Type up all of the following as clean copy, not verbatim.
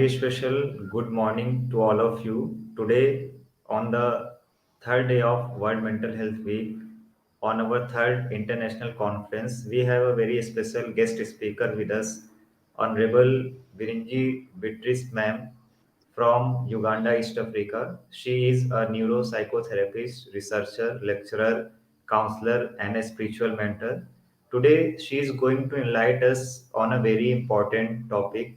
Very special good morning to all of you. Today, on the third day of World Mental Health Week, on our third international conference, we have a very special guest speaker with us, Honorable BIRUNGI Beatrice Ma'am from Uganda, East Africa. She is a neuropsychotherapist, researcher, lecturer, counselor, and a spiritual mentor. Today, she is going to enlighten us on a very important topic,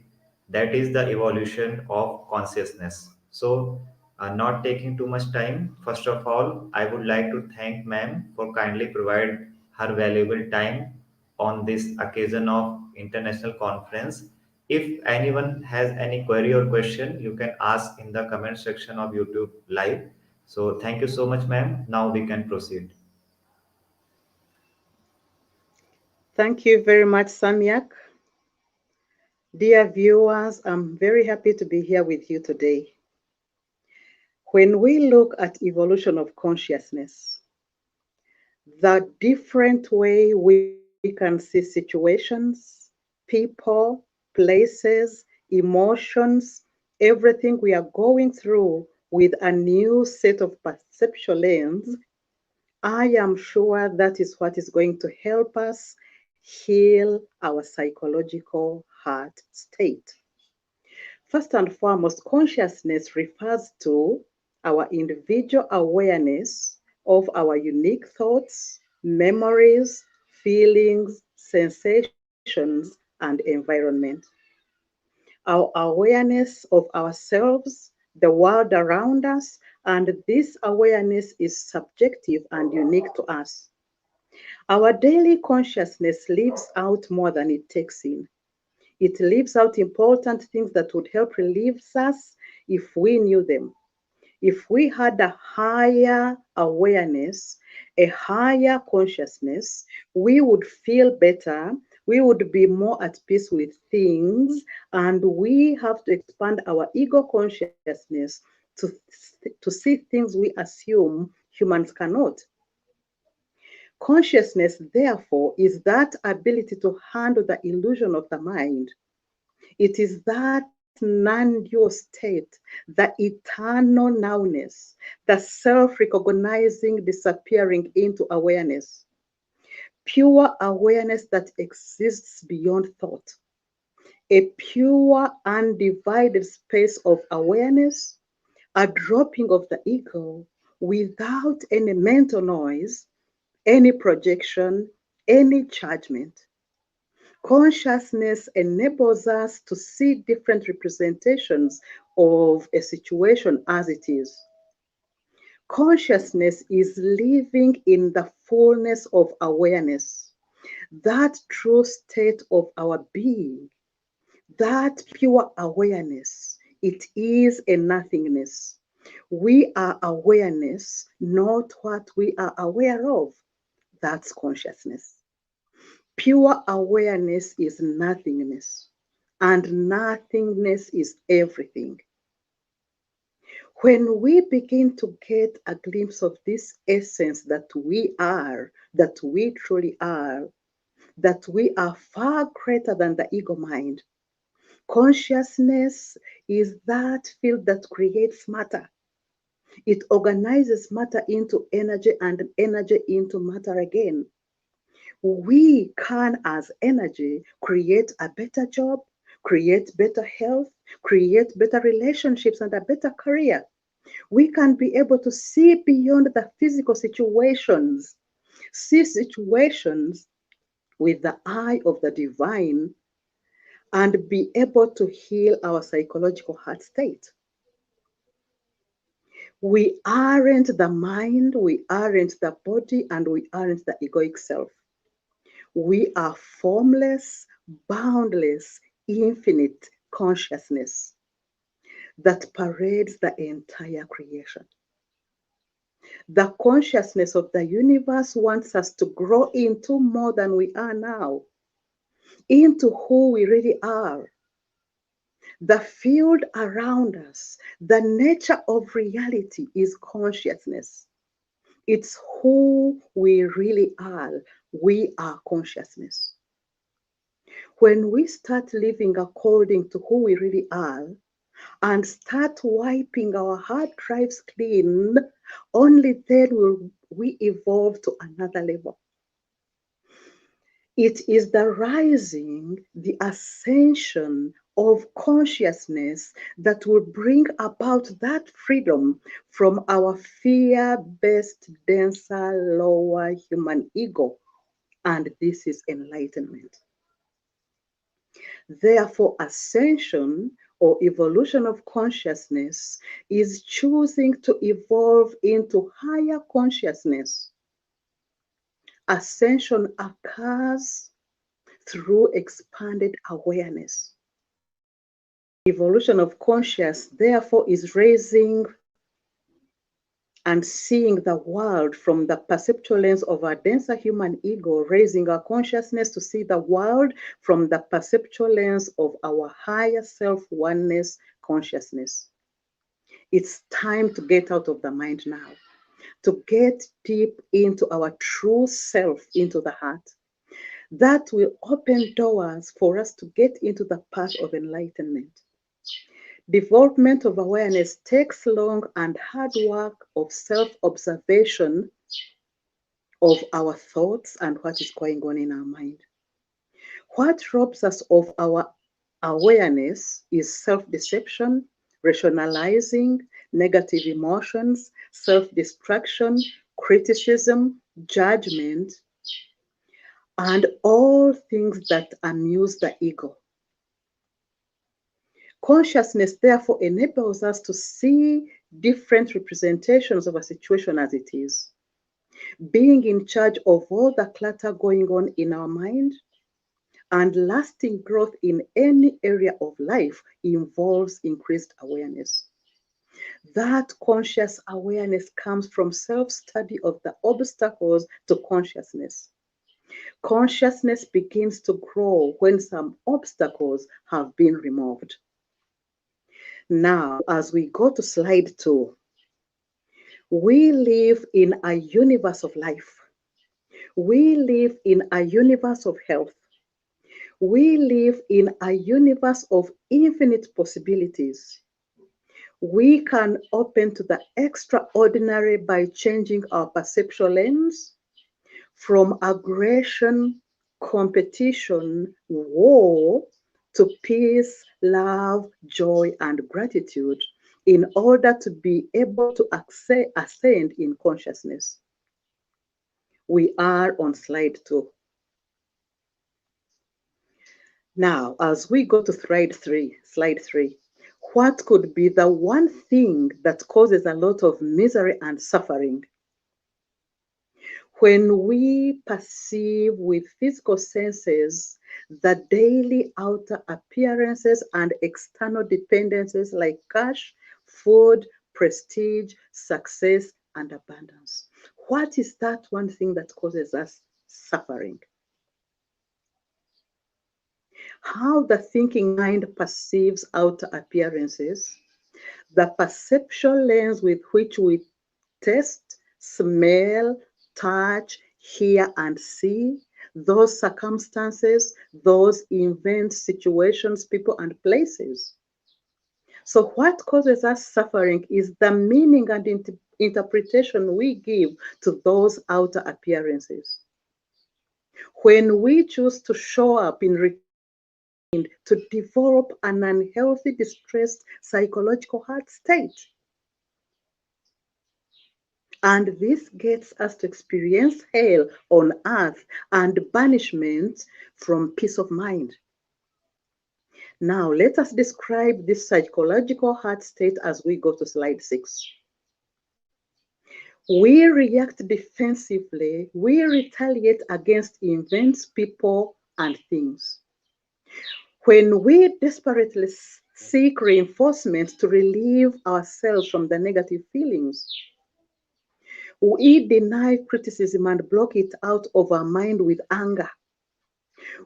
that is the evolution of consciousness. So, not taking too much time, first of all, I would like to thank ma'am for kindly provide her valuable time on this occasion of international conference. If anyone has any query or question, you can ask in the comment section of YouTube live. So thank you so much, ma'am. Now we can proceed. Thank you very much, Samyak. Dear viewers, I'm very happy to be here with you today. When we look at evolution of consciousness, the different way we can see situations, people, places, emotions, everything we are going through with a new set of perceptual lens, I am sure that is what is going to help us heal our psychological heart state. First and foremost, consciousness refers to our individual awareness of our unique thoughts, memories, feelings, sensations, and environment. Our awareness of ourselves, the world around us, and this awareness is subjective and unique to us. Our daily consciousness leaves out more than it takes in. It leaves out important things that would help relieve us if we knew them. If we had a higher awareness, a higher consciousness, we would feel better, we would be more at peace with things, and we have to expand our ego consciousness to, to see things we assume humans cannot. Consciousness, therefore, is that ability to handle the illusion of the mind. It is that non-dual state, the eternal nowness, the self-recognizing disappearing into awareness, pure awareness that exists beyond thought, a pure undivided space of awareness, a dropping of the ego without any mental noise, any projection, any judgment. Consciousness enables us to see different representations of a situation as it is. Consciousness is living in the fullness of awareness, that true state of our being, that pure awareness. It is a nothingness. We are awareness, not what we are aware of. That's consciousness. Pure awareness is nothingness, and nothingness is everything. When we begin to get a glimpse of this essence that we are, that we truly are, that we are far greater than the ego mind, consciousness is that field that creates matter. It organizes matter into energy and energy into matter again. We can, as energy, create a better job, create better health, create better relationships, and a better career. We can be able to see beyond the physical situations, see situations with the eye of the divine, and be able to heal our psychological heart state. We aren't the mind, we aren't the body, and we aren't the egoic self. We are formless, boundless, infinite consciousness that parades the entire creation. The consciousness of the universe wants us to grow into more than we are now, into who we really are. The field around us, the nature of reality is consciousness. It's who we really are. We are consciousness. When we start living according to who we really are, and start wiping our hard drives clean, only then will we evolve to another level. It is the rising, the ascension of consciousness that will bring about that freedom from our fear-based, denser, lower human ego. And this is enlightenment. Therefore, ascension or evolution of consciousness is choosing to evolve into higher consciousness. Ascension occurs through expanded awareness. Evolution of consciousness, therefore, is raising and seeing the world from the perceptual lens of our denser human ego, raising our consciousness to see the world from the perceptual lens of our higher self-oneness consciousness. It's time to get out of the mind now, to get deep into our true self, into the heart. That will open doors for us to get into the path of enlightenment. Development of awareness takes long and hard work of self-observation of our thoughts and what is going on in our mind. What robs us of our awareness is self-deception, rationalizing, negative emotions, self-destruction, criticism, judgment, and all things that amuse the ego. Consciousness, therefore, enables us to see different representations of a situation as it is. Being in charge of all the clutter going on in our mind and lasting growth in any area of life involves increased awareness. That conscious awareness comes from self-study of the obstacles to consciousness. Consciousness begins to grow when some obstacles have been removed. Now, as we go to slide 2, we live in a universe of life. We live in a universe of health. We live in a universe of infinite possibilities. We can open to the extraordinary by changing our perceptual lens from aggression, competition, war, to peace, love, joy, and gratitude in order to be able to ascend in consciousness. We are on slide 2. Now, as we go to slide 3, what could be the one thing that causes a lot of misery and suffering? When we perceive with physical senses the daily outer appearances and external dependencies like cash, food, prestige, success, and abundance. What is that one thing that causes us suffering? How the thinking mind perceives outer appearances, the perceptual lens with which we taste, smell, touch, hear, and see, those circumstances, those events, situations, people, and places. So what causes us suffering is the meaning and interpretation we give to those outer appearances. When we choose to show up in to develop an unhealthy, distressed psychological heart state. And this gets us to experience hell on earth and banishment from peace of mind. Now, let us describe this psychological heart state as we go to slide 6. We react defensively, we retaliate against events, people, and things. When we desperately seek reinforcement to relieve ourselves from the negative feelings, we deny criticism and block it out of our mind with anger.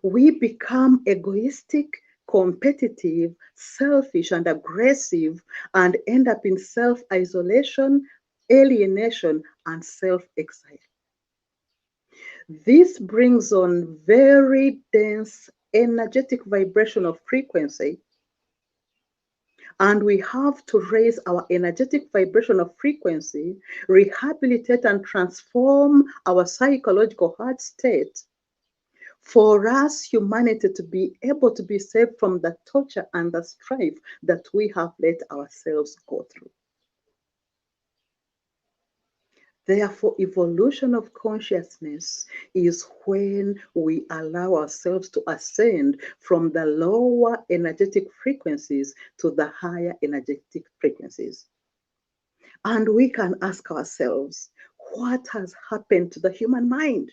We become egoistic, competitive, selfish, and aggressive, and end up in self-isolation, alienation, and self-exile. This brings on very dense energetic vibration of frequency, And we have to raise our energetic vibration of frequency, rehabilitate and transform our psychological heart state for us, humanity, to be able to be saved from the torture and the strife that we have let ourselves go through. Therefore, evolution of consciousness is when we allow ourselves to ascend from the lower energetic frequencies to the higher energetic frequencies. And we can ask ourselves, what has happened to the human mind?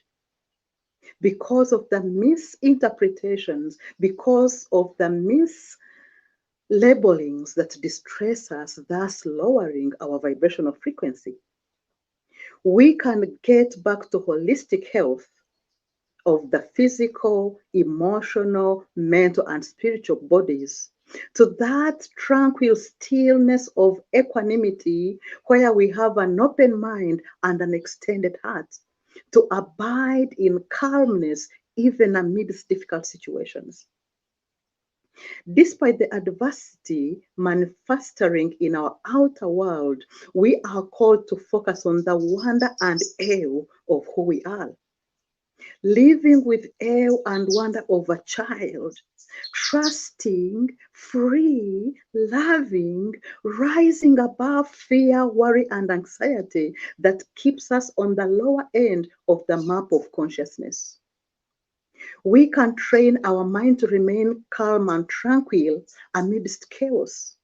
Because of the misinterpretations, because of the mislabelings that distress us, thus lowering our vibrational frequency. We can get back to holistic health of the physical, emotional, mental, and spiritual bodies, to that tranquil stillness of equanimity where we have an open mind and an extended heart, to abide in calmness even amidst difficult situations. Despite the adversity manifesting in our outer world, we are called to focus on the wonder and awe of who we are. Living with awe and wonder of a child, trusting, free, loving, rising above fear, worry, and anxiety that keeps us on the lower end of the map of consciousness. We can train our mind to remain calm and tranquil amidst chaos.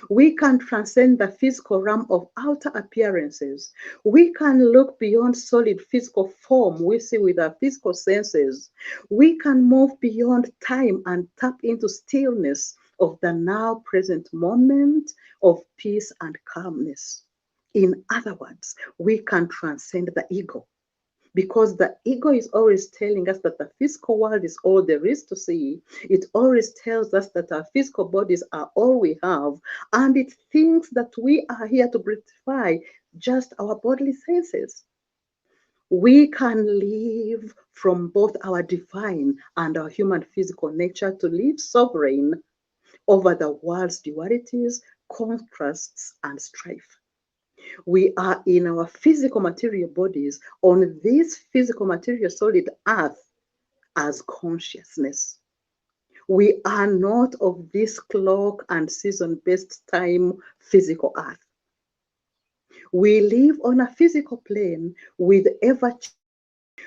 We can transcend the physical realm of outer appearances. We can look beyond solid physical form we see with our physical senses. We can move beyond time and tap into stillness of the now present moment of peace and calmness. In other words, we can transcend the ego. Because the ego is always telling us that the physical world is all there is to see. It always tells us that our physical bodies are all we have, and it thinks that we are here to gratify just our bodily senses. We can live from both our divine and our human physical nature to live sovereign over the world's dualities, contrasts, and strife. We are in our physical material bodies on this physical material solid earth as consciousness. We are not of this clock and season based time physical earth. We live on a physical plane with ever.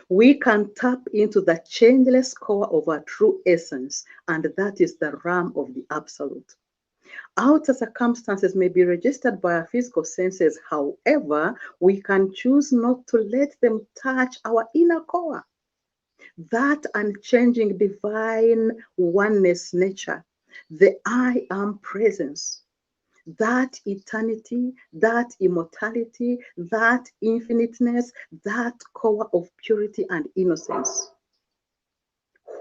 We can tap into the changeless core of our true essence, and that is the realm of the absolute. Outer circumstances may be registered by our physical senses. However, we can choose not to let them touch our inner core, that unchanging divine oneness nature, the I am presence, that eternity, that immortality, that infiniteness, that core of purity and innocence,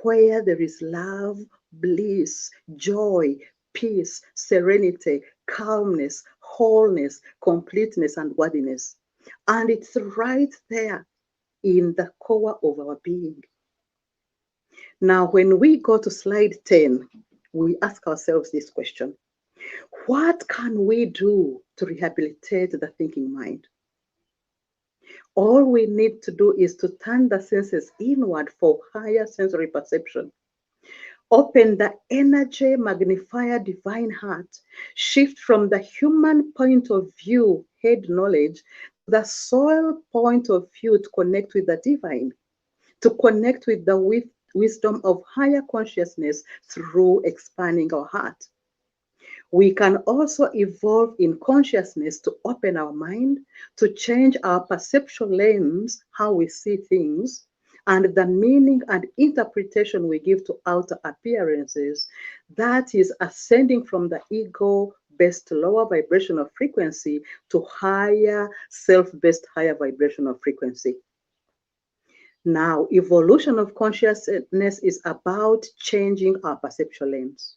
where there is love, bliss, joy, peace, serenity, calmness, wholeness, completeness, and worthiness. And it's right there in the core of our being. Now, when we go to slide 10, we ask ourselves this question: what can we do to rehabilitate the thinking mind? All we need to do is to turn the senses inward for higher sensory perception. Open the energy magnifier divine heart. Shift from the human point of view, head knowledge, to the soul point of view to connect with the divine, to connect with the wisdom of higher consciousness through expanding our heart. We can also evolve in consciousness to open our mind, to change our perceptual lens, how we see things, and the meaning and interpretation we give to outer appearances, that is ascending from the ego-based lower vibrational frequency to higher self-based higher vibrational frequency. Now, evolution of consciousness is about changing our perceptual lens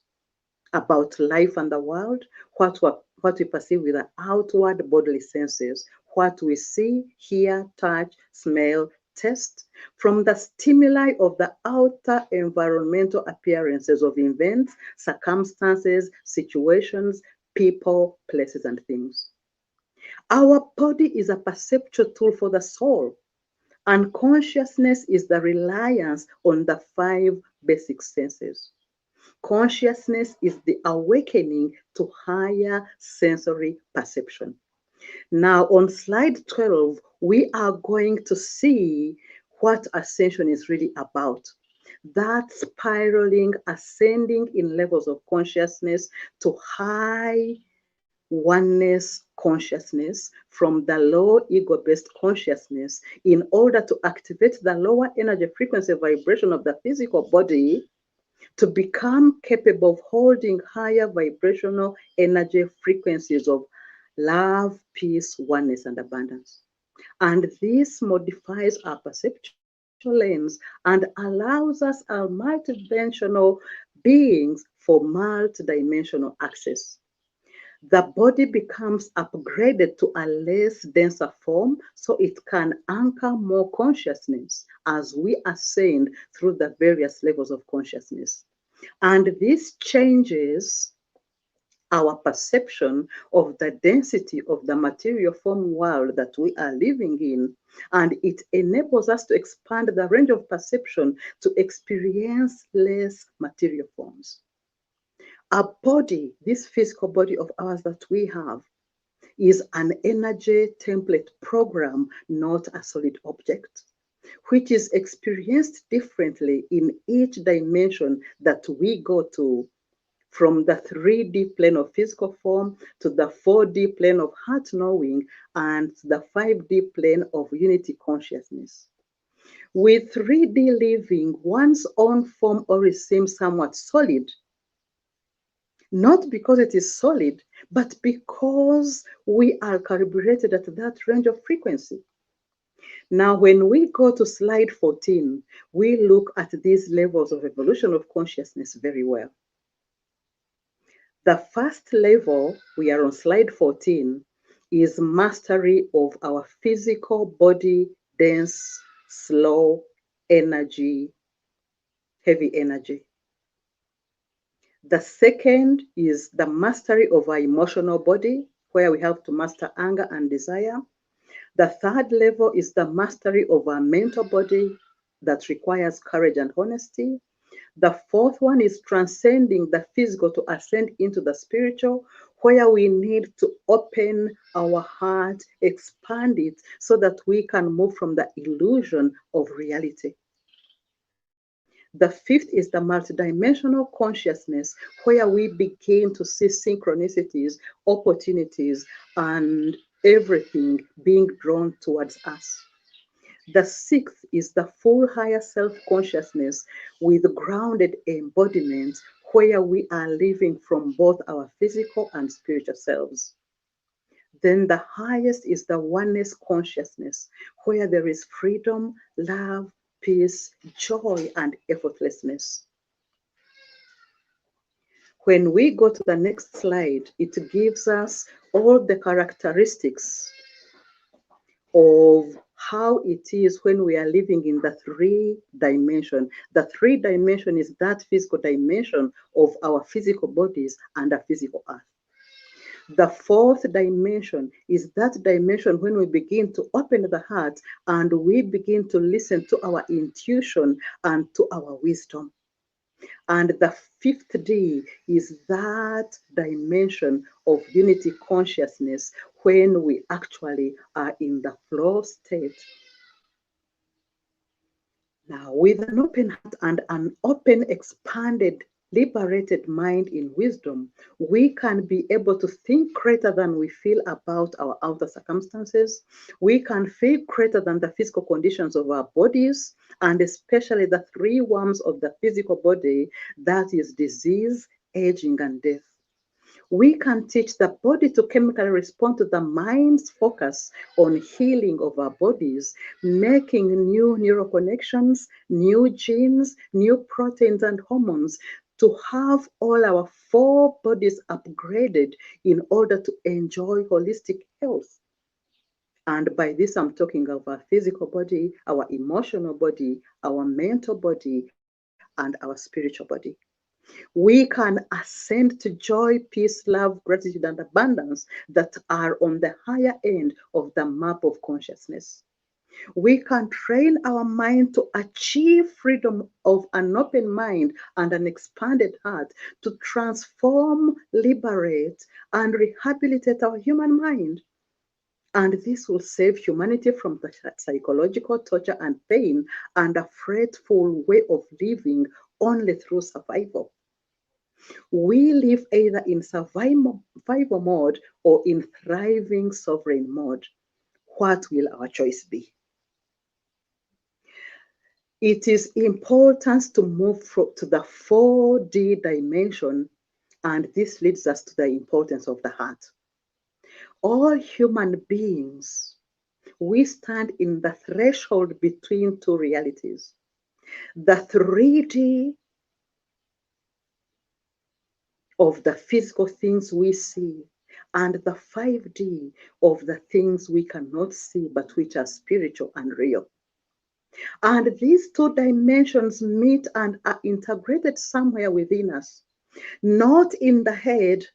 about life and the world, what we perceive with the outward bodily senses, what we see, hear, touch, smell, taste, from the stimuli of the outer environmental appearances of events, circumstances, situations, people, places, and things. Our body is a perceptual tool for the soul, and consciousness is the reliance on the five basic senses. Consciousness is the awakening to higher sensory perception. Now, on slide 12, we are going to see what ascension is really about. That spiraling, ascending in levels of consciousness to high oneness consciousness from the low ego based consciousness in order to activate the lower energy frequency vibration of the physical body to become capable of holding higher vibrational energy frequencies of love, peace, oneness, and abundance. And this modifies our perceptual lens and allows us our multidimensional beings for multidimensional access. The body becomes upgraded to a less denser form so it can anchor more consciousness as we ascend through the various levels of consciousness. And this changes our perception of the density of the material form world that we are living in. And it enables us to expand the range of perception to experience less material forms. Our body, this physical body of ours that we have, is an energy template program, not a solid object, which is experienced differently in each dimension that we go to, from the 3D plane of physical form to the 4D plane of heart knowing and the 5D plane of unity consciousness. With 3D living, one's own form always seems somewhat solid, not because it is solid, but because we are calibrated at that range of frequency. Now, when we go to slide 14, we look at these levels of evolution of consciousness very well. The first level, we are on slide 14, is mastery of our physical body, dense, slow energy, heavy energy. The second is the mastery of our emotional body, where we have to master anger and desire. The third level is the mastery of our mental body that requires courage and honesty. The fourth one is transcending the physical to ascend into the spiritual, where we need to open our heart, expand it so that we can move from the illusion of reality. The fifth is the multidimensional consciousness, where we begin to see synchronicities, opportunities, and everything being drawn towards us. The sixth is the full higher self consciousness with grounded embodiment, where we are living from both our physical and spiritual selves. Then the highest is the oneness consciousness, where there is freedom, love, peace, joy, and effortlessness. When we go to the next slide, it gives us all the characteristics of how it is when we are living in the three dimension. The three dimension is that physical dimension of our physical bodies and a physical earth. The fourth dimension is that dimension when we begin to open the heart and we begin to listen to our intuition and to our wisdom. And the fifth D is that dimension of unity consciousness when we actually are in the flow state. Now, with an open heart and an open, expanded, liberated mind in wisdom, we can be able to think greater than we feel about our outer circumstances. We can feel greater than the physical conditions of our bodies, and especially the three worms of the physical body, that is disease, aging, and death. We can teach the body to chemically respond to the mind's focus on healing of our bodies, making new neural connections, new genes, new proteins and hormones to have all our four bodies upgraded in order to enjoy holistic health. And by this, I'm talking of our physical body, our emotional body, our mental body, and our spiritual body. We can ascend to joy, peace, love, gratitude, and abundance that are on the higher end of the map of consciousness. We can train our mind to achieve freedom of an open mind and an expanded heart, to transform, liberate, and rehabilitate our human mind. And this will save humanity from the psychological torture and pain and a fretful way of living only through survival. We live either in survival mode or in thriving sovereign mode. What will our choice be? It is important to move to the 4D dimension, and this leads us to the importance of the heart. All human beings, we stand in the threshold between two realities. The 3D of the physical things we see, and the 5D of the things we cannot see but which are spiritual and real. And these two dimensions meet and are integrated somewhere within us, not in the head,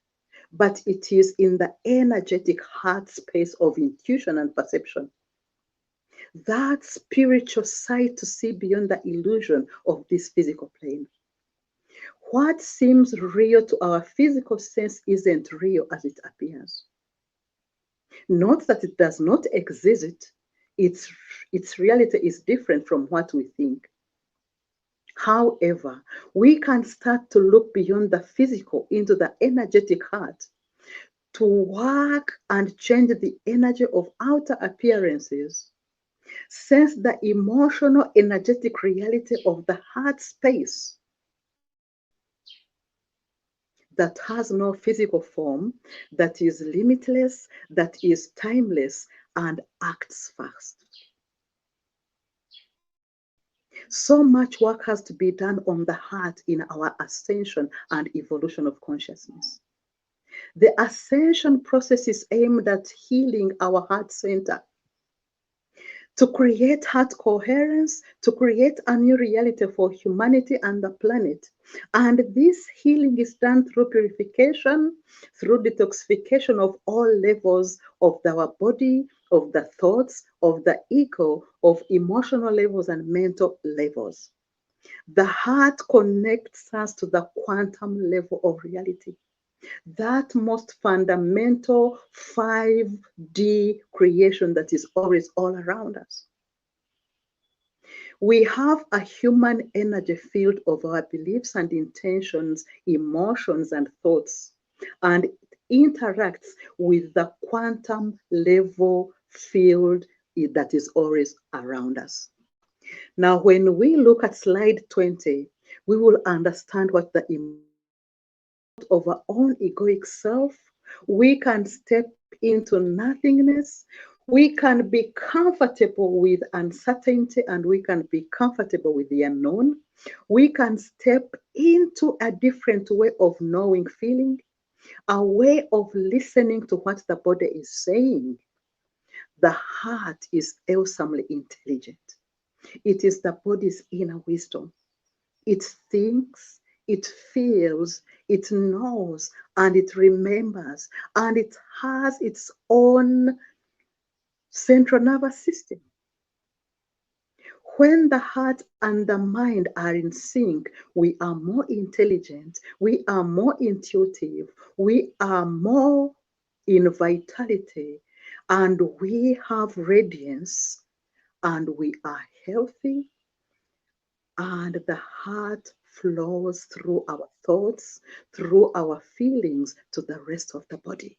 but it is in the energetic heart space of intuition and perception. That spiritual sight to see beyond the illusion of this physical plane. What seems real to our physical sense isn't real as it appears. Not that it does not exist, its reality is different from what we think. However, we can start to look beyond the physical into the energetic heart, to work and change the energy of outer appearances, sense the emotional energetic reality of the heart space that has no physical form, that is limitless, that is timeless, and acts fast. So much work has to be done on the heart in our ascension and evolution of consciousness. The ascension process is aimed at healing our heart center, to create heart coherence, to create a new reality for humanity and the planet. And this healing is done through purification, through detoxification of all levels of our body, of the thoughts, of the ego, of emotional levels and mental levels. The heart connects us to the quantum level of reality, that most fundamental 5D creation that is always all around us. We have a human energy field of our beliefs and intentions, emotions and thoughts, and it interacts with the quantum level field that is always around us. Now, when we look at slide 20, we will understand what the of our own egoic self. We can step into nothingness. We can be comfortable with uncertainty and we can be comfortable with the unknown. We can step into a different way of knowing, feeling, a way of listening to what the body is saying. The heart is awesomely intelligent. It is the body's inner wisdom. It thinks, it feels, it knows, and it remembers, and it has its own central nervous system. When the heart and the mind are in sync, we are more intelligent, we are more intuitive, we are more in vitality, and we have radiance, and we are healthy, and the heart flows through our thoughts, through our feelings to the rest of the body.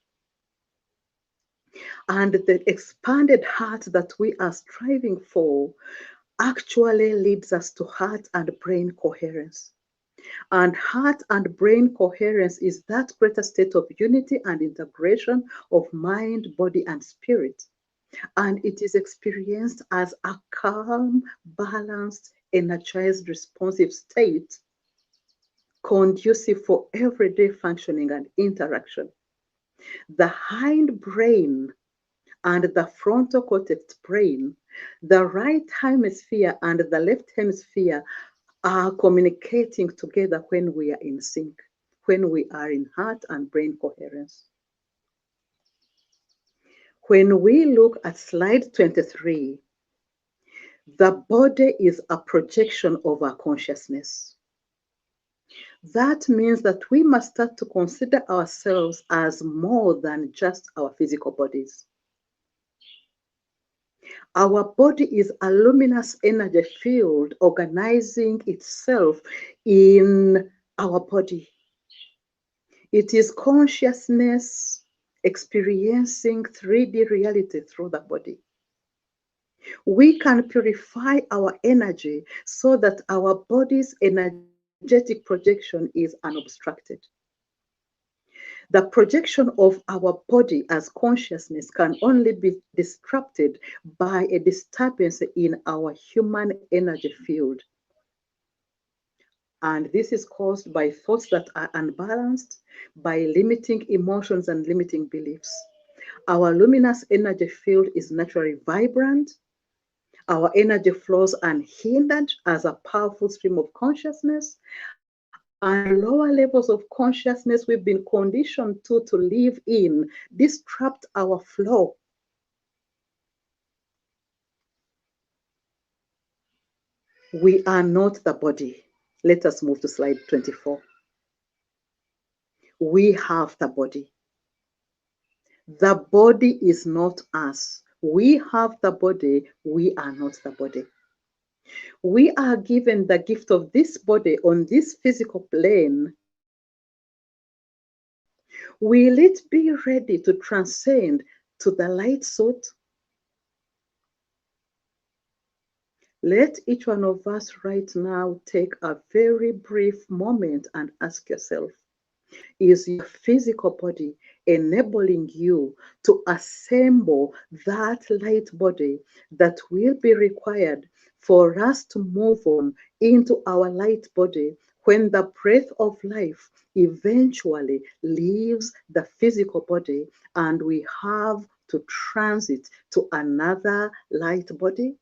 And the expanded heart that we are striving for actually leads us to heart and brain coherence. And heart and brain coherence is that greater state of unity and integration of mind, body, and spirit. And it is experienced as a calm, balanced, energized, responsive state, conducive for everyday functioning and interaction. The hindbrain and the frontal cortex brain, the right hemisphere and the left hemisphere are communicating together when we are in sync, when we are in heart and brain coherence. When we look at slide 23, the body is a projection of our consciousness. That means that we must start to consider ourselves as more than just our physical bodies. Our body is a luminous energy field organizing itself in our body. It is consciousness experiencing 3D reality through the body. We can purify our energy so that our body's energetic projection is unobstructed. The projection of our body as consciousness can only be disrupted by a disturbance in our human energy field. And this is caused by thoughts that are unbalanced, by limiting emotions and limiting beliefs. Our luminous energy field is naturally vibrant. Our energy flows unhindered as a powerful stream of consciousness. And lower levels of consciousness we've been conditioned to live in disrupt our flow. We are not the body. Let us move to slide 24. We have the body. The body is not us. We have the body. We are not the body. We are given the gift of this body on this physical plane. Will it be ready to transcend to the light suit? Let each one of us right now take a very brief moment and ask yourself, is your physical body enabling you to assemble that light body that will be required for us to move on into our light body when the breath of life eventually leaves the physical body and we have to transit to another light body?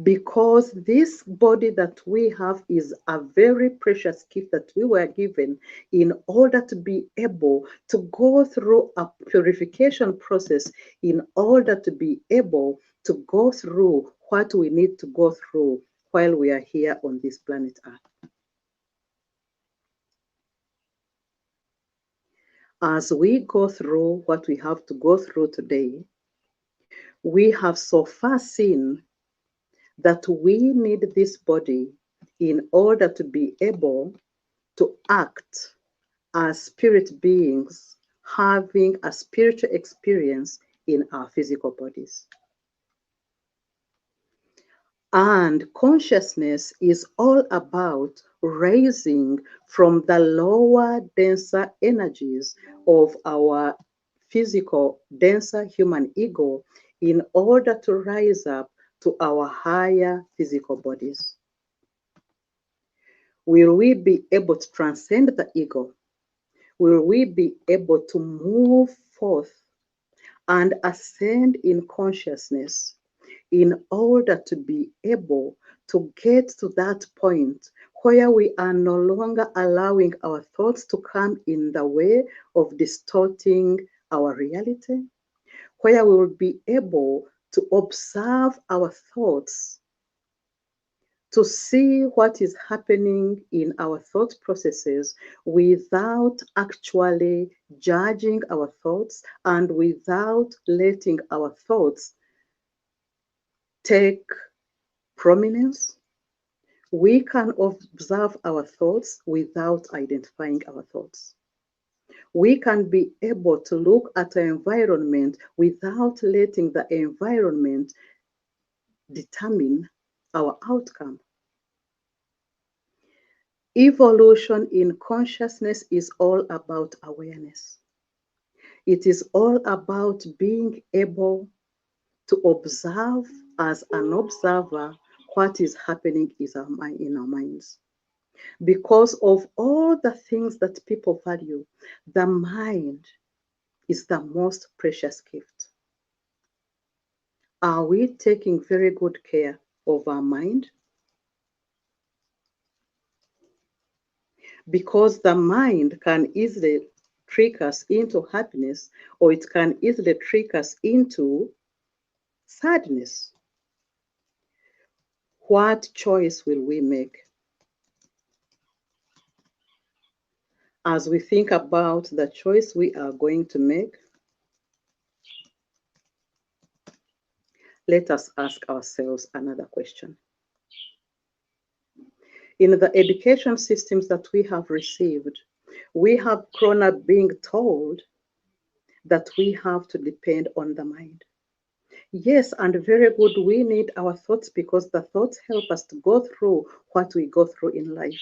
Because this body that we have is a very precious gift that we were given in order to be able to go through a purification process, in order to be able to go through what we need to go through while we are here on this planet Earth. As we go through what we have to go through today, we have so far seen that we need this body in order to be able to act as spirit beings, having a spiritual experience in our physical bodies. And consciousness is all about raising from the lower, denser energies of our physical, denser human ego in order to rise up to our higher physical bodies. Will we be able to transcend the ego? Will we be able to move forth and ascend in consciousness in order to be able to get to that point where we are no longer allowing our thoughts to come in the way of distorting our reality, where we will be able to observe our thoughts, to see what is happening in our thought processes without actually judging our thoughts and without letting our thoughts take prominence. We can observe our thoughts without identifying our thoughts. We can be able to look at our environment without letting the environment determine our outcome. Evolution in consciousness is all about awareness. It is all about being able to observe as an observer what is happening in our minds. Because of all the things that people value, the mind is the most precious gift. Are we taking very good care of our mind, because the mind can easily trick us into happiness, or it can easily trick us into sadness. What choice will we make? As we think about the choice we are going to make, let us ask ourselves another question. In the education systems that we have received, we have grown up being told that we have to depend on the mind. Yes, and very good, we need our thoughts because the thoughts help us to go through what we go through in life.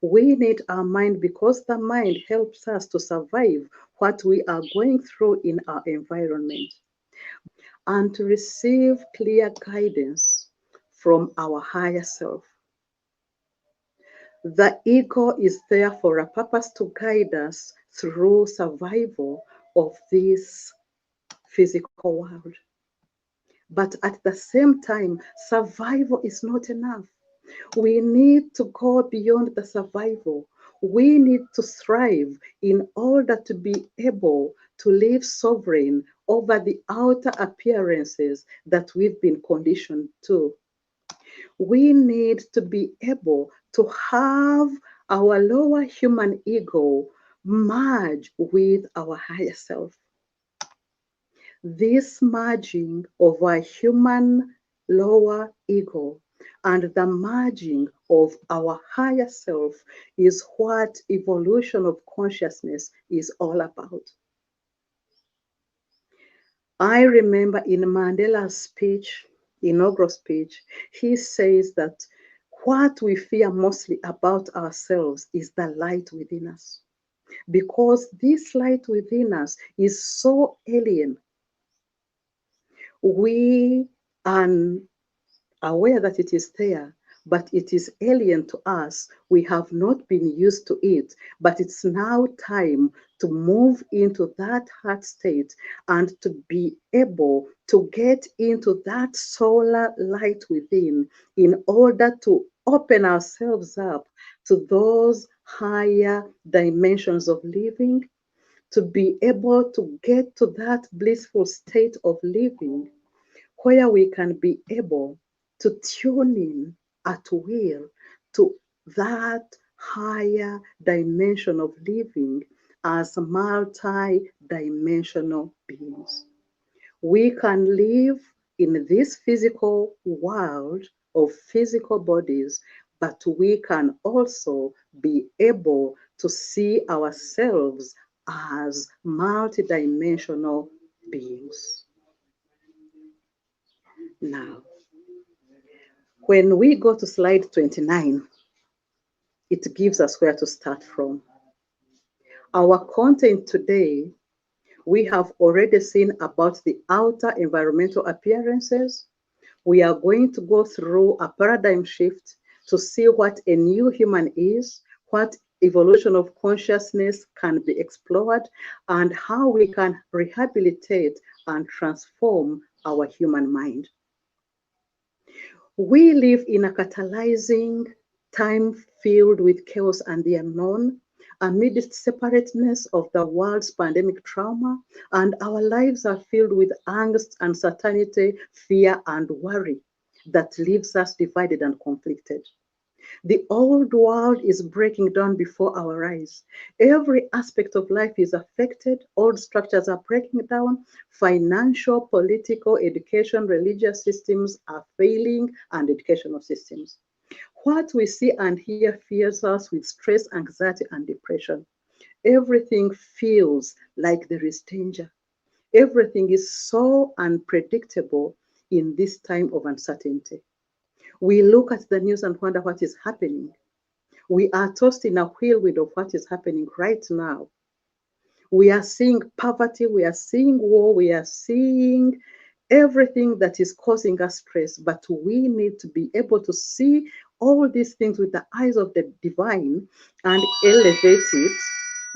We need our mind because the mind helps us to survive what we are going through in our environment and to receive clear guidance from our higher self. The ego is there for a purpose to guide us through survival of this physical world. But at the same time, survival is not enough. We need to go beyond the survival. We need to thrive in order to be able to live sovereign over the outer appearances that we've been conditioned to. We need to be able to have our lower human ego merge with our higher self. This merging of our human lower ego and the merging of our higher self is what evolution of consciousness is all about. I remember in Mandela's speech, inaugural speech, he says that what we fear mostly about ourselves is the light within us. Because this light within us is so alien, we are aware that it is there, but it is alien to us. We have not been used to it, but it's now time to move into that heart state and to be able to get into that solar light within in order to open ourselves up to those higher dimensions of living, to be able to get to that blissful state of living where we can be able to tune in at will to that higher dimension of living as multi-dimensional beings. We can live in this physical world of physical bodies, but we can also be able to see ourselves as multi-dimensional beings. Now, when we go to slide 29, it gives us where to start from. Our content today, we have already seen about the outer environmental appearances. We are going to go through a paradigm shift to see what a new human is, what evolution of consciousness can be explored, and how we can rehabilitate and transform our human mind. We live in a catalyzing time filled with chaos and the unknown, amidst separateness of the world's pandemic trauma, and our lives are filled with angst, uncertainty, fear, and worry that leaves us divided and conflicted. The old world is breaking down before our eyes. Every aspect of life is affected. Old structures are breaking down. Financial, political, education, religious systems are failing, and educational systems. What we see and hear fills us with stress, anxiety, and depression. Everything feels like there is danger. Everything is so unpredictable in this time of uncertainty. We look at the news and wonder what is happening. We are tossed in a whirlwind of what is happening right now. We are seeing poverty, we are seeing war, we are seeing everything that is causing us stress, but we need to be able to see all these things with the eyes of the divine and elevate it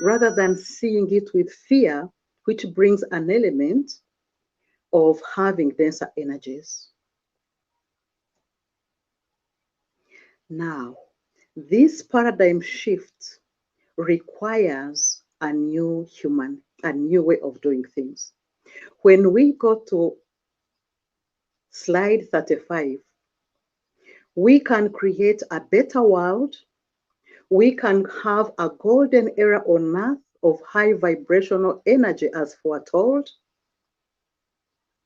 rather than seeing it with fear, which brings an element of having denser energies. Now, this paradigm shift requires a new a new way of doing things. When we go to slide 35, we can create a better world. We can have a golden era on earth of high vibrational energy as foretold.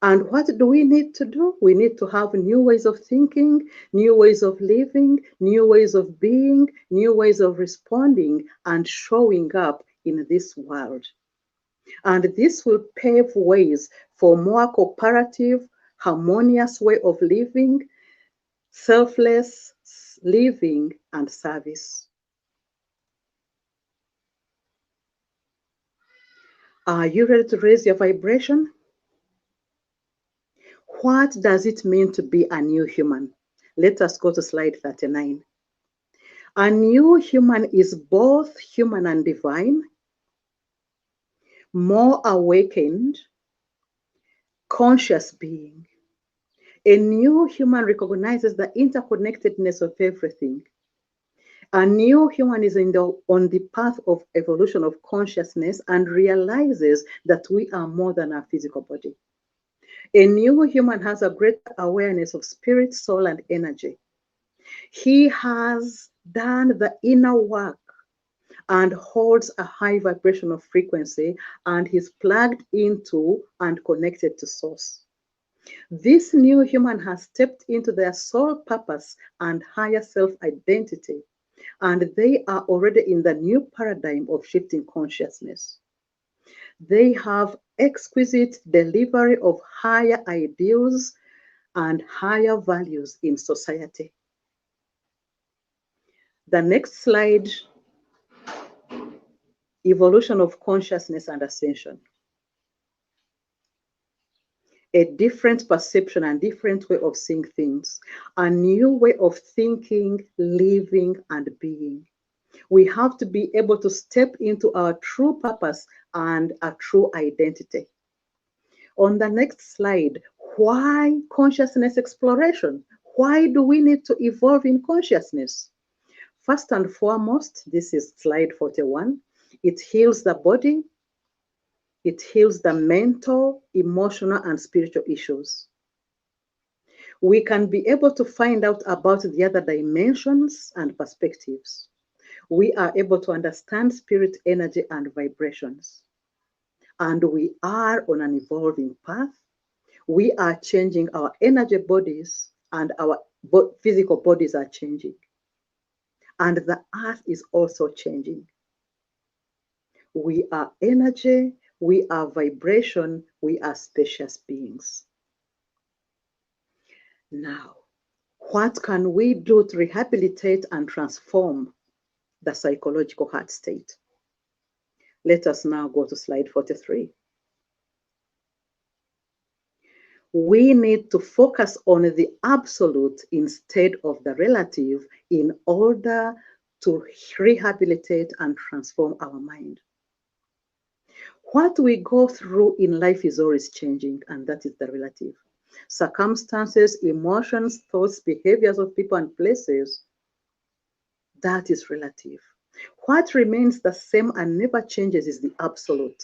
And what do we need to do? We need to have new ways of thinking, new ways of living, new ways of being, new ways of responding and showing up in this world. And this will pave ways for more cooperative, harmonious way of living, selfless living and service. Are you ready to raise your vibration? What does it mean to be a new human? Let us go to slide 39. A new human is both human and divine, more awakened, conscious being. A new human recognizes the interconnectedness of everything. A new human is on the path of evolution of consciousness and realizes that we are more than our physical body. A new human has a greater awareness of spirit, soul, and energy. He has done the inner work and holds a high vibrational frequency and he's plugged into and connected to source. This new human has stepped into their soul purpose and higher self identity, and they are already in the new paradigm of shifting consciousness. They have exquisite delivery of higher ideals and higher values in society. The next slide, evolution of consciousness and ascension. A different perception and different way of seeing things, a new way of thinking, living, and being. We have to be able to step into our true purpose and a true identity. On the next slide, why consciousness exploration? Why do we need to evolve in consciousness? First and foremost, this is slide 41. It heals the body. It heals the mental, emotional, and spiritual issues. We can be able to find out about the other dimensions and perspectives. We are able to understand spirit energy and vibrations. And we are on an evolving path. We are changing our energy bodies and our physical bodies are changing. And the earth is also changing. We are energy, we are vibration, we are spacious beings. Now, what can we do to rehabilitate and transform the psychological heart state? Let us now go to slide 43. We need to focus on the absolute instead of the relative in order to rehabilitate and transform our mind. What we go through in life is always changing, and that is the relative. Circumstances, emotions, thoughts, behaviors of people and places, that is relative. What remains the same and never changes is the absolute.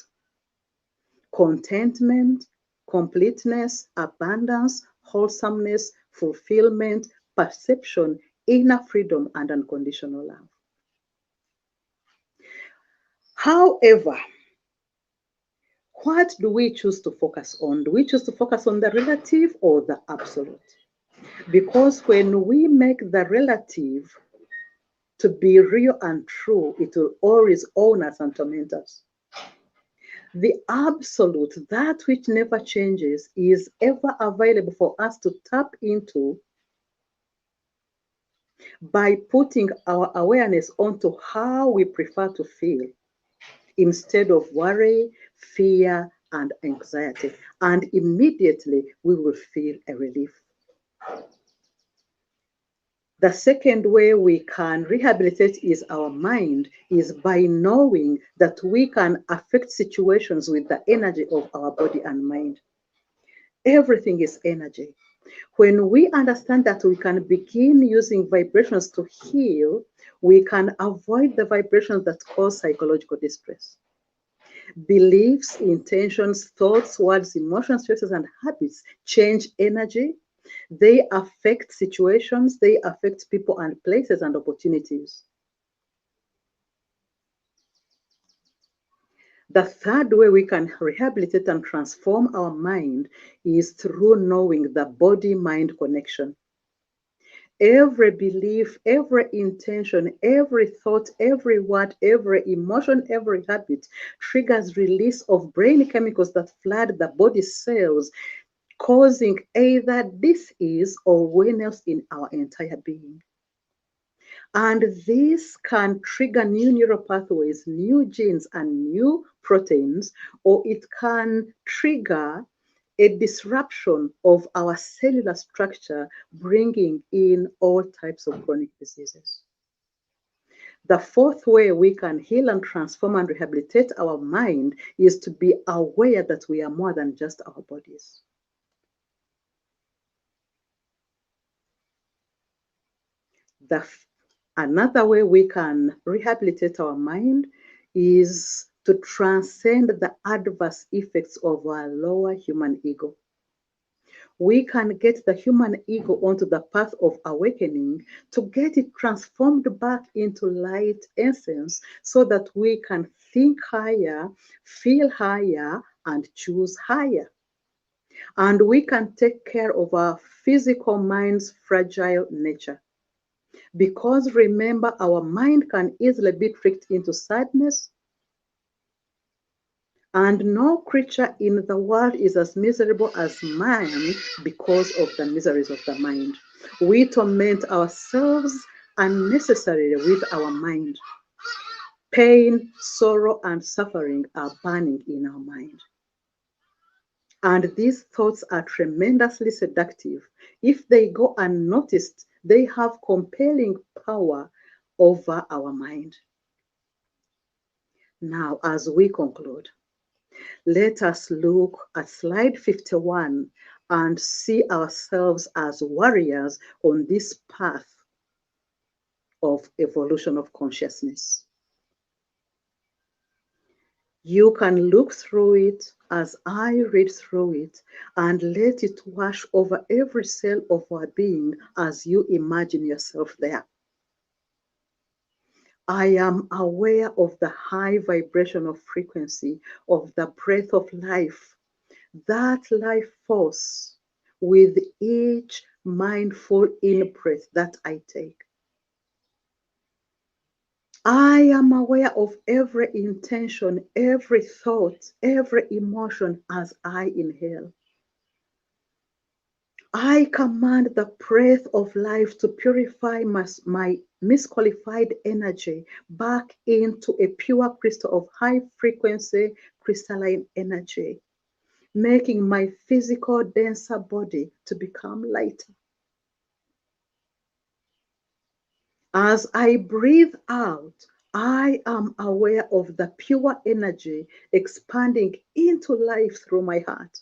Contentment, completeness, abundance, wholesomeness, fulfillment, perception, inner freedom, and unconditional love. However, what do we choose to focus on? Do we choose to focus on the relative or the absolute? Because when we make the relative to be real and true, it will always own us and torment us. The absolute, that which never changes, is ever available for us to tap into by putting our awareness onto how we prefer to feel instead of worry, fear, and anxiety. And immediately we will feel a relief. The second way we can rehabilitate is our mind, is by knowing that we can affect situations with the energy of our body and mind. Everything is energy. When we understand that we can begin using vibrations to heal, we can avoid the vibrations that cause psychological distress. Beliefs, intentions, thoughts, words, emotions, choices, and habits change energy. They affect situations, they affect people and places and opportunities. The third way we can rehabilitate and transform our mind is through knowing the body-mind connection. Every belief, every intention, every thought, every word, every emotion, every habit triggers release of brain chemicals that flood the body cells, causing either dis-ease or wellness in our entire being. And this can trigger new neural pathways, new genes, and new proteins, or it can trigger a disruption of our cellular structure, bringing in all types of chronic diseases. The fourth way we can heal and transform and rehabilitate our mind is to be aware that we are more than just our bodies. Another way we can rehabilitate our mind is to transcend the adverse effects of our lower human ego. We can get the human ego onto the path of awakening to get it transformed back into light essence so that we can think higher, feel higher, and choose higher. And we can take care of our physical mind's fragile nature. Because remember, our mind can easily be tricked into sadness, and no creature in the world is as miserable as man because of the miseries of the mind. We torment ourselves unnecessarily with our mind. Pain, sorrow, and suffering are burning in our mind. And these thoughts are tremendously seductive. If they go unnoticed, they have compelling power over our mind. Now, as we conclude, let us look at slide 51 and see ourselves as warriors on this path of evolution of consciousness. You can look through it as I read through it and let it wash over every cell of our being as you imagine yourself there. I am aware of the high vibration of frequency of the breath of life, that life force with each mindful in-breath that I take. I am aware of every intention, every thought, every emotion as I inhale. I command the breath of life to purify my misqualified energy back into a pure crystal of high frequency crystalline energy, making my physical denser body to become lighter. As I breathe out, I am aware of the pure energy expanding into life through my heart,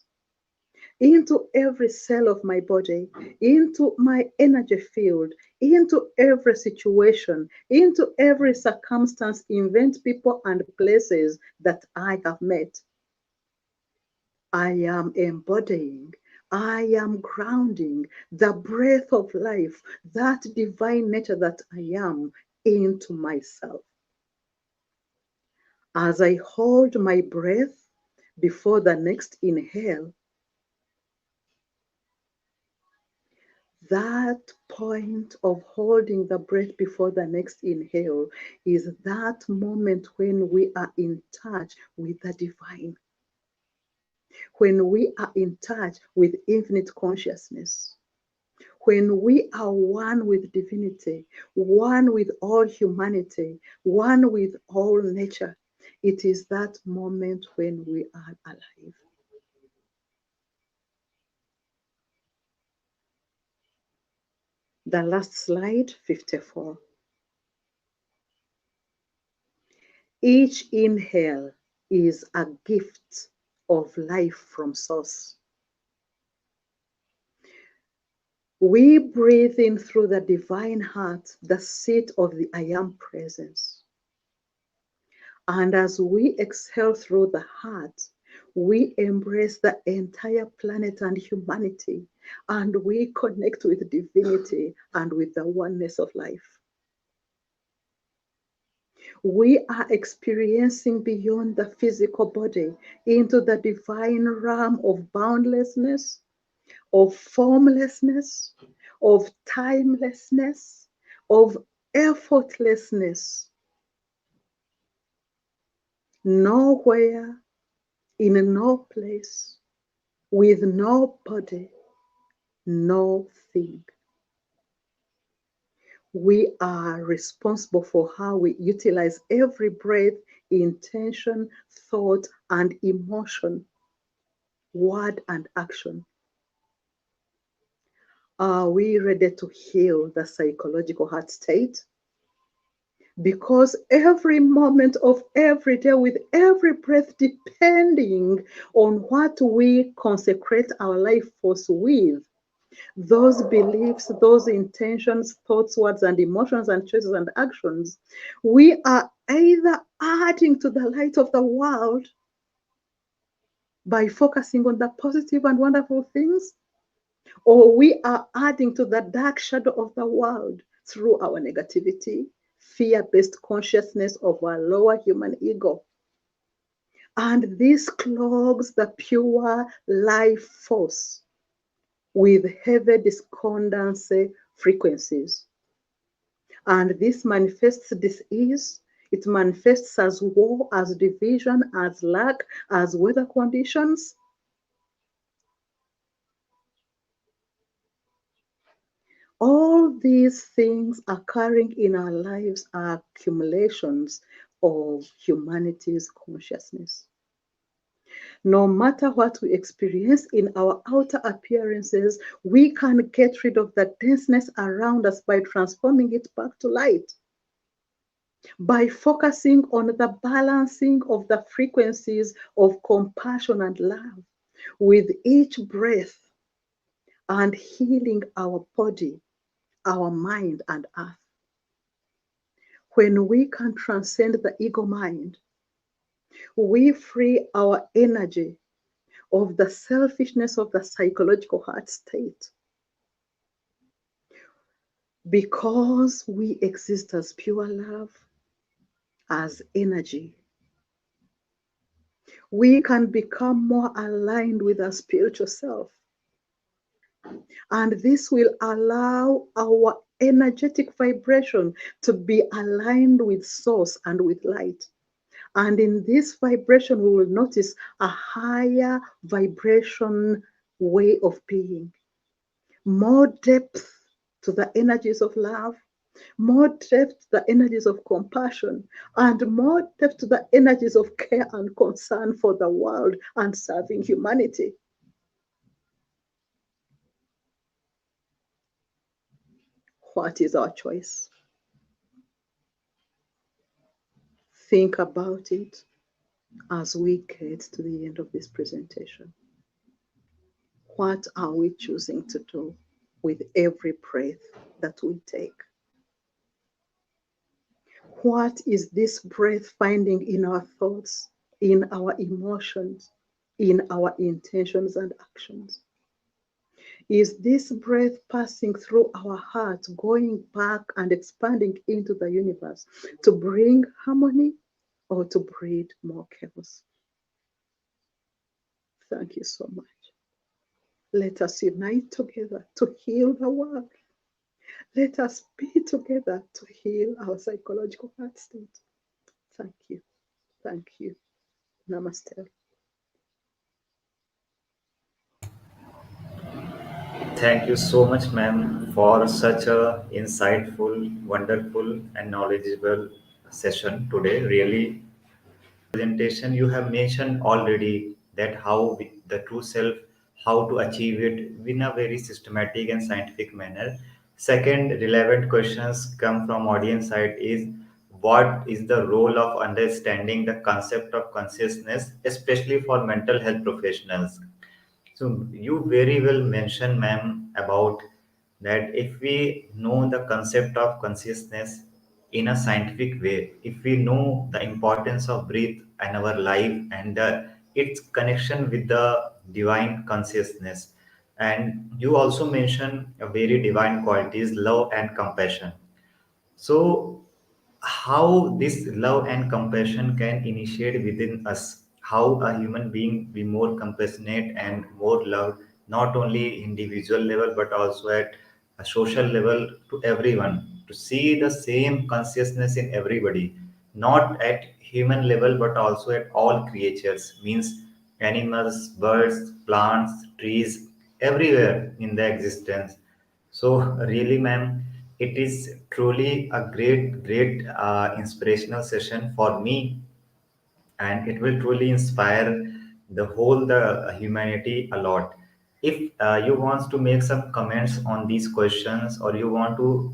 into every cell of my body, into my energy field, into every situation, into every circumstance, event, people, and places that I have met. I am embodying, I am grounding the breath of life, that divine nature that I am, into myself. As I hold my breath before the next inhale, that point of holding the breath before the next inhale is that moment when we are in touch with the divine, when we are in touch with infinite consciousness, when we are one with divinity, one with all humanity, one with all nature. It is that moment when we are alive. The last slide, 54. Each inhale is a gift of life from source. We breathe in through the divine heart, the seat of the I am presence. And as we exhale through the heart, we embrace the entire planet and humanity, and we connect with divinity and with the oneness of life. We are experiencing beyond the physical body into the divine realm of boundlessness, of formlessness, of timelessness, of effortlessness. Nowhere, in no place, with no body, no thing. We are responsible for how we utilize every breath, intention, thought, and emotion, word, and action. Are we ready to heal the psychological heart state? Because every moment of every day, with every breath, depending on what we consecrate our life force with, those beliefs, those intentions, thoughts, words, and emotions, and choices and actions, we are either adding to the light of the world by focusing on the positive and wonderful things, or we are adding to the dark shadow of the world through our negativity, fear-based consciousness of our lower human ego. And this clogs the pure life force with heavy discordancy frequencies. And this manifests disease. It manifests as war, as division, as lack, as weather conditions. All these things occurring in our lives are accumulations of humanity's consciousness. No matter what we experience in our outer appearances, we can get rid of the denseness around us by transforming it back to light, by focusing on the balancing of the frequencies of compassion and love with each breath, and healing our body, our mind, and earth. When we can transcend the ego mind, we free our energy of the selfishness of the psychological heart state, because we exist as pure love, as energy. We can become more aligned with our spiritual self, and this will allow our energetic vibration to be aligned with source and with light. And in this vibration, we will notice a higher vibration way of being, more depth to the energies of love, more depth to the energies of compassion, and more depth to the energies of care and concern for the world and serving humanity. What is our choice? Think about it as we get to the end of this presentation. What are we choosing to do with every breath that we take? What is this breath finding in our thoughts, in our emotions, in our intentions and actions? Is this breath passing through our hearts, going back and expanding into the universe to bring harmony or to breed more chaos? Thank you so much. Let us unite together to heal the world. Let us be together to heal our psychological heart state. Thank you. Thank you. Namaste. Thank you so much, ma'am, for such a insightful, wonderful, and knowledgeable session today. Really, presentation you have mentioned already that how the true self, how to achieve it in a very systematic and scientific manner. Second, relevant questions come from audience side is what is the role of understanding the concept of consciousness, especially for mental health professionals? So you very well mentioned, ma'am, about that if we know the concept of consciousness in a scientific way, if we know the importance of breath and our life and its connection with the divine consciousness, and you also mentioned a very divine qualities, love and compassion. So, how this love and compassion can initiate within us, how a human being be more compassionate and more love, not only individual level but also at a social level to everyone, to see the same consciousness in everybody, not at human level but also at all creatures, means animals, birds, plants, trees, everywhere in the existence. So, really, ma'am, it is truly a great inspirational session for me, and it will truly inspire the whole the humanity a lot. If you want to make some comments on these questions, or you want to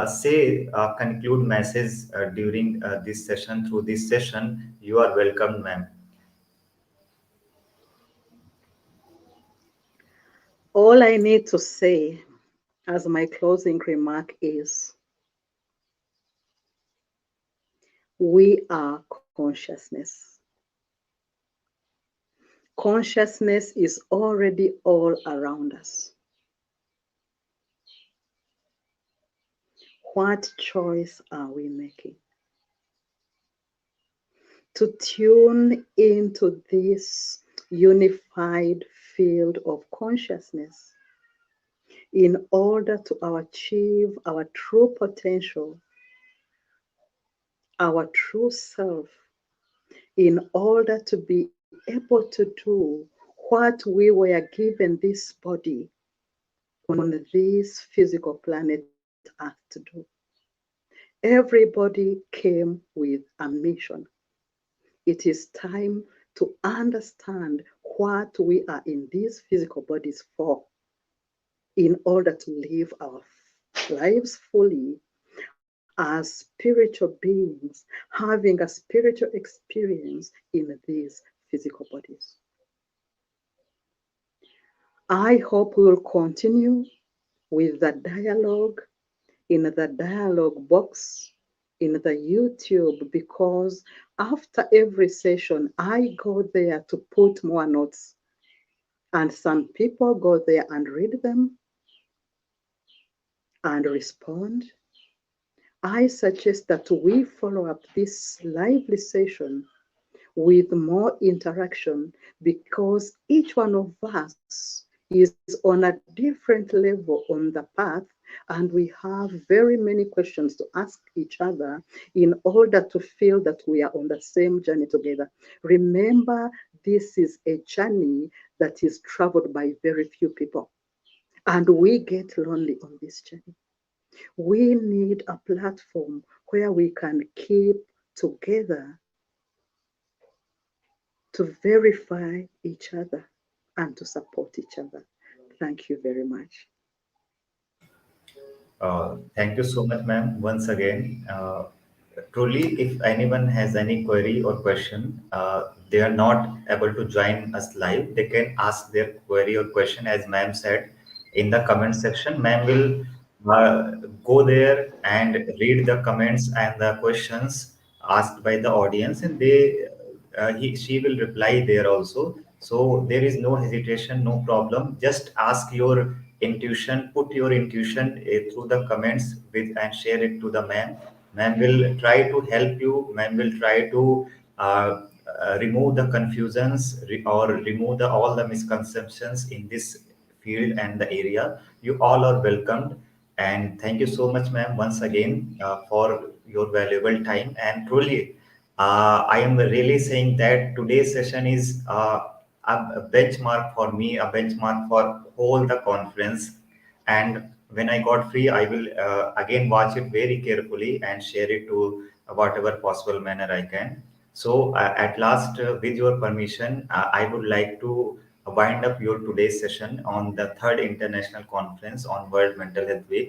say conclude message during this session, through this session, you are welcome, ma'am. All I need to say as my closing remark is we are consciousness. Consciousness is already all around us. What choice are we making? To tune into this unified field of consciousness in order to achieve our true potential, our true self, in order to be able to do what we were given this body on this physical planet Earth to do. Everybody came with a mission. It is time to understand what we are in these physical bodies for, in order to live our lives fully as spiritual beings, having a spiritual experience in these physical bodies. I hope we will continue with the dialogue in the dialogue box in the YouTube, because after every session, I go there to put more notes. And some people go there and read them and respond. I suggest that we follow up this lively session with more interaction, because each one of us is on a different level on the path, and we have very many questions to ask each other in order to feel that we are on the same journey together. Remember, this is a journey that is traveled by very few people, and we get lonely on this journey. We need a platform where we can keep together to verify each other and to support each other. Thank you very much. Thank you so much, ma'am, once again. Truly, if anyone has any query or question, they are not able to join us live, they can ask their query or question, as ma'am said, in the comment section. Ma'am will go there and read the comments and the questions asked by the audience, and she will reply there also. So there is no hesitation, no problem. Just ask your intuition, put your intuition through the comments with, and share it to the ma'am. Ma'am will try to help you. Ma'am will try to remove the confusions, or remove all the misconceptions in this field and the area. You all are welcomed. And thank you so much, ma'am, once again for your valuable time. And truly, I am really saying that today's session is a benchmark for me, a benchmark for whole the conference. And when I got free, I will again watch it very carefully and share it to whatever possible manner I can. So at last, with your permission, I would like to wind up your today's session on the third international conference on World Mental Health Week.